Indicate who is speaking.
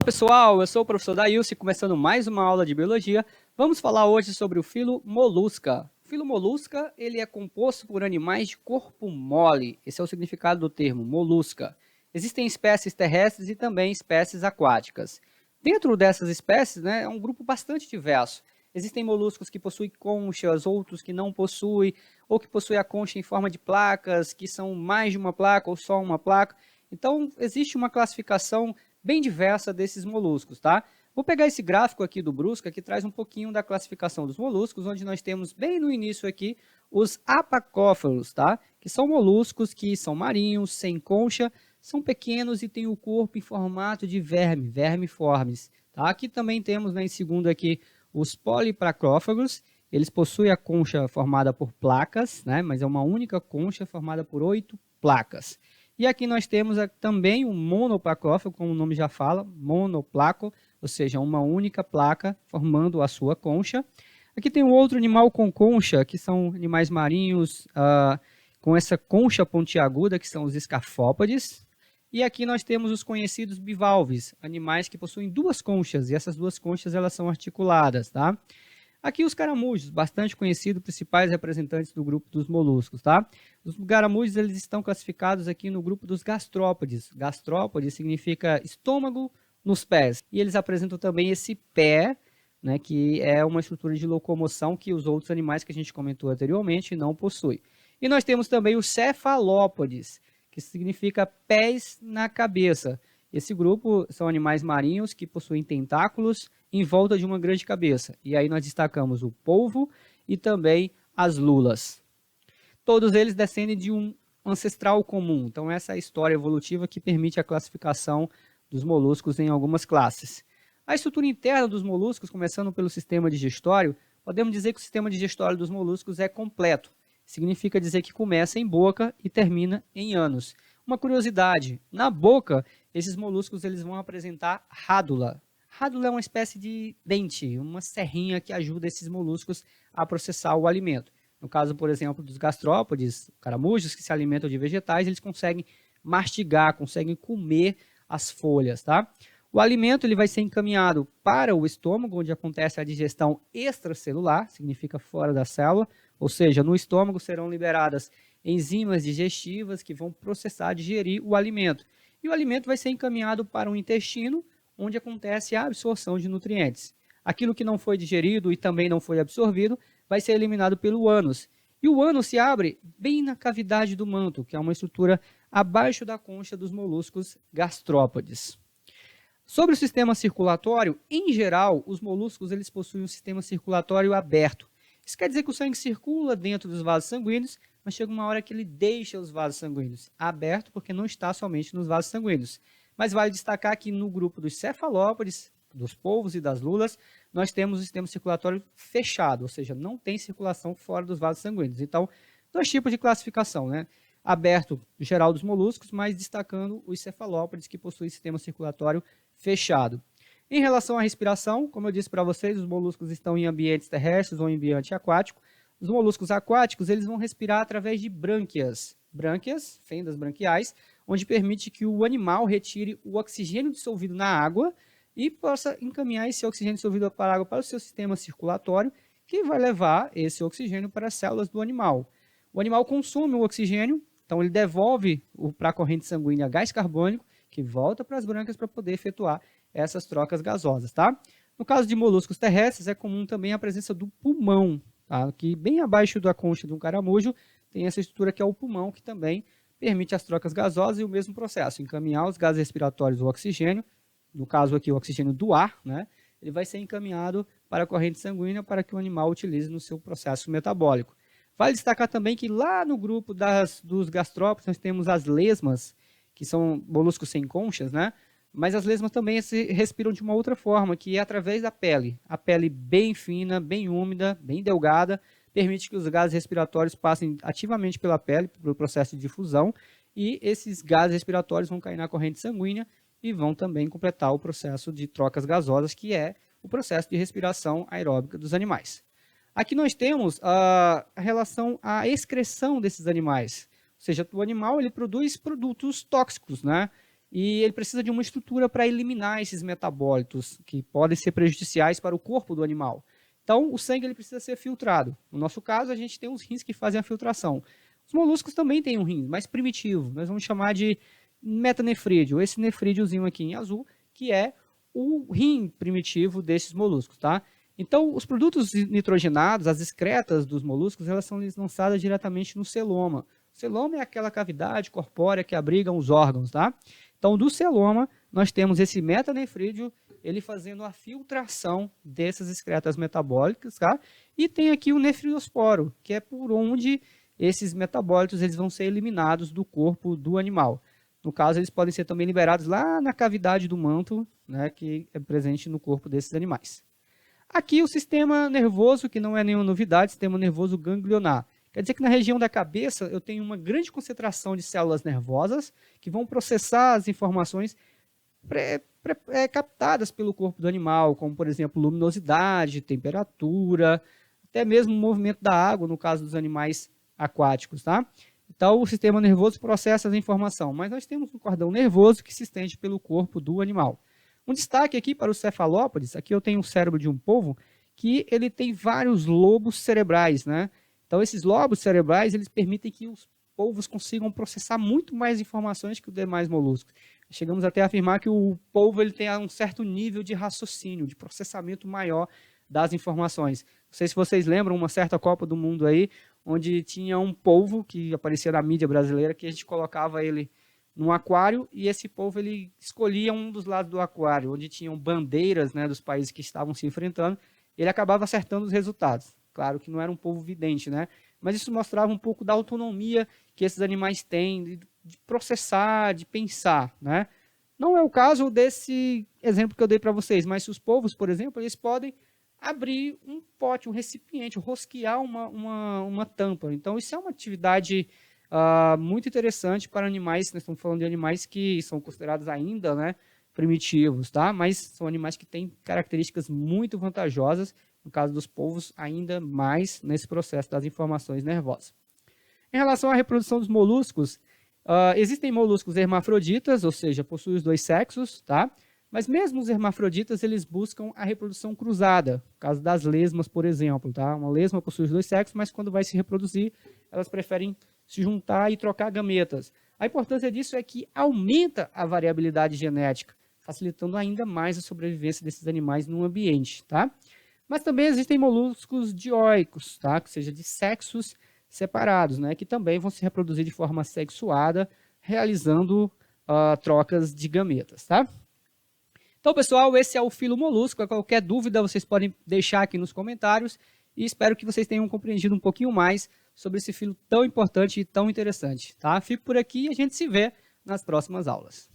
Speaker 1: Pessoal, eu sou o professor Dailson, começando mais uma aula de biologia. Vamos falar hoje sobre o filo Molusca. O filo Molusca, ele é composto por animais de corpo mole. Esse é o significado do termo, molusca. Existem espécies terrestres e também espécies aquáticas. Dentro dessas espécies, é um grupo bastante diverso. Existem moluscos que possuem conchas, outros que não possuem, ou que possuem a concha em forma de placas, que são mais de uma placa ou só uma placa. Então, existe uma classificação bem diversa desses moluscos, tá? Vou pegar esse gráfico aqui do Brusca, que traz um pouquinho da classificação dos moluscos, onde nós temos bem no início aqui os apacófalos, tá? Que são moluscos que são marinhos, sem concha, são pequenos e têm o corpo em formato de verme, vermiformes, tá? Aqui também temos, em segundo aqui, os polipracófagos. Eles possuem a concha formada por placas, mas é uma única concha formada por 8 placas. E aqui nós temos também um monoplacófago, como o nome já fala, monoplaco, ou seja, uma única placa formando a sua concha. Aqui tem um outro animal com concha, que são animais marinhos com essa concha pontiaguda, que são os escafópodes. E aqui nós temos os conhecidos bivalves, animais que possuem duas conchas, e essas duas conchas elas são articuladas, tá? Aqui os caramujos, bastante conhecidos, principais representantes do grupo dos moluscos, tá? Os caramujos, eles estão classificados aqui no grupo dos gastrópodes. Gastrópode significa estômago nos pés. E eles apresentam também esse pé, que é uma estrutura de locomoção que os outros animais que a gente comentou anteriormente não possuem. E nós temos também os cefalópodes, que significa pés na cabeça. Esse grupo são animais marinhos que possuem tentáculos em volta de uma grande cabeça. E aí nós destacamos o polvo e também as lulas. Todos eles descendem de um ancestral comum. Então essa é a história evolutiva que permite a classificação dos moluscos em algumas classes. A estrutura interna dos moluscos, começando pelo sistema digestório, podemos dizer que o sistema digestório dos moluscos é completo. Significa dizer que começa em boca e termina em ânus. Uma curiosidade, na boca, esses moluscos eles vão apresentar rádula. Rádula é uma espécie de dente, uma serrinha que ajuda esses moluscos a processar o alimento. No caso, por exemplo, dos gastrópodes, caramujos que se alimentam de vegetais, eles conseguem mastigar, conseguem comer as folhas, tá? O alimento ele vai ser encaminhado para o estômago, onde acontece a digestão extracelular, significa fora da célula, ou seja, no estômago serão liberadas enzimas digestivas que vão processar, digerir o alimento. E o alimento vai ser encaminhado para o intestino, onde acontece a absorção de nutrientes. Aquilo que não foi digerido e também não foi absorvido vai ser eliminado pelo ânus. E o ânus se abre bem na cavidade do manto, que é uma estrutura abaixo da concha dos moluscos gastrópodes. Sobre o sistema circulatório, em geral, os moluscos eles possuem um sistema circulatório aberto. Isso quer dizer que o sangue circula dentro dos vasos sanguíneos, mas chega uma hora que ele deixa os vasos sanguíneos abertos, porque não está somente nos vasos sanguíneos. Mas vale destacar que no grupo dos cefalópodes, dos polvos e das lulas, nós temos o sistema circulatório fechado, ou seja, não tem circulação fora dos vasos sanguíneos. Então, dois tipos de classificação, aberto geral dos moluscos, mas destacando os cefalópodes que possuem sistema circulatório fechado. Em relação à respiração, como eu disse para vocês, os moluscos estão em ambientes terrestres ou em ambiente aquático. Os moluscos aquáticos eles vão respirar através de brânquias. Brânquias, fendas branquiais, onde permite que o animal retire o oxigênio dissolvido na água e possa encaminhar esse oxigênio dissolvido para a água para o seu sistema circulatório, que vai levar esse oxigênio para as células do animal. O animal consome o oxigênio, então ele devolve para a corrente sanguínea gás carbônico, que volta para as brânquias para poder efetuar essas trocas gasosas, tá? No caso de moluscos terrestres, é comum também a presença do pulmão, tá? Que bem abaixo da concha de um caramujo tem essa estrutura que é o pulmão, que também permite as trocas gasosas e o mesmo processo, encaminhar os gases respiratórios, o oxigênio, no caso aqui o oxigênio do ar, ele vai ser encaminhado para a corrente sanguínea para que o animal utilize no seu processo metabólico. Vale destacar também que lá no grupo dos gastrópodes nós temos as lesmas, que são moluscos sem conchas, mas as lesmas também se respiram de uma outra forma, que é através da pele. A pele bem fina, bem úmida, bem delgada, permite que os gases respiratórios passem ativamente pela pele, pelo processo de difusão, e esses gases respiratórios vão cair na corrente sanguínea e vão também completar o processo de trocas gasosas, que é o processo de respiração aeróbica dos animais. Aqui nós temos a relação à excreção desses animais, ou seja, o animal ele produz produtos tóxicos, e ele precisa de uma estrutura para eliminar esses metabólitos que podem ser prejudiciais para o corpo do animal. Então, o sangue ele precisa ser filtrado. No nosso caso, a gente tem os rins que fazem a filtração. Os moluscos também têm um rim mais primitivo, nós vamos chamar de metanefrídeo, esse nefrídiozinho aqui em azul, que é o rim primitivo desses moluscos, tá? Então, os produtos nitrogenados, as excretas dos moluscos, elas são lançadas diretamente no celoma. O celoma é aquela cavidade corpórea que abriga os órgãos, tá? Então, do celoma, nós temos esse metanefrídeo, ele fazendo a filtração dessas excretas metabólicas, tá? E tem aqui o nefriosporo, que é por onde esses metabólitos eles vão ser eliminados do corpo do animal. No caso, eles podem ser também liberados lá na cavidade do manto, né, que é presente no corpo desses animais. Aqui o sistema nervoso, que não é nenhuma novidade, sistema nervoso ganglionar. Quer dizer que na região da cabeça eu tenho uma grande concentração de células nervosas que vão processar as informações captadas pelo corpo do animal, como por exemplo luminosidade, temperatura, até mesmo o movimento da água, no caso dos animais aquáticos, tá? Então o sistema nervoso processa essa informação, mas nós temos um cordão nervoso que se estende pelo corpo do animal. Um destaque aqui para os cefalópodes, aqui eu tenho o cérebro de um polvo, que ele tem vários lobos cerebrais, né? Então esses lobos cerebrais, eles permitem que os polvos consigam processar muito mais informações que os demais moluscos. Chegamos até a afirmar que o polvo ele tem um certo nível de raciocínio, de processamento maior das informações. Não sei se vocês lembram uma certa Copa do Mundo aí, onde tinha um polvo que aparecia na mídia brasileira, que a gente colocava ele num aquário e esse polvo ele escolhia um dos lados do aquário, onde tinham bandeiras, né, dos países que estavam se enfrentando, ele acabava acertando os resultados. Claro que não era um polvo vidente, né? Mas isso mostrava um pouco da autonomia que esses animais têm de processar, de pensar, né? Não é o caso desse exemplo que eu dei para vocês, mas os polvos, por exemplo, eles podem abrir um pote, um recipiente, rosquear uma tampa. Então, isso é uma atividade muito interessante para animais, nós estamos falando de animais que são considerados ainda, né, primitivos, tá? Mas são animais que têm características muito vantajosas, no caso dos polvos, ainda mais nesse processo das informações nervosas. Em relação à reprodução dos moluscos, existem moluscos hermafroditas, ou seja, possuem os dois sexos, tá? Mas mesmo os hermafroditas, eles buscam a reprodução cruzada, no caso das lesmas, por exemplo, tá? Uma lesma possui os dois sexos, mas quando vai se reproduzir, elas preferem se juntar e trocar gametas. A importância disso é que aumenta a variabilidade genética, facilitando ainda mais a sobrevivência desses animais no ambiente, tá? Mas também existem moluscos dioicos, tá? Que seja de sexos separados, né? Que também vão se reproduzir de forma sexuada, realizando trocas de gametas, tá? Então, pessoal, esse é o filo molusco. Qualquer dúvida, vocês podem deixar aqui nos comentários e espero que vocês tenham compreendido um pouquinho mais sobre esse filo tão importante e tão interessante, tá? Fico por aqui e a gente se vê nas próximas aulas.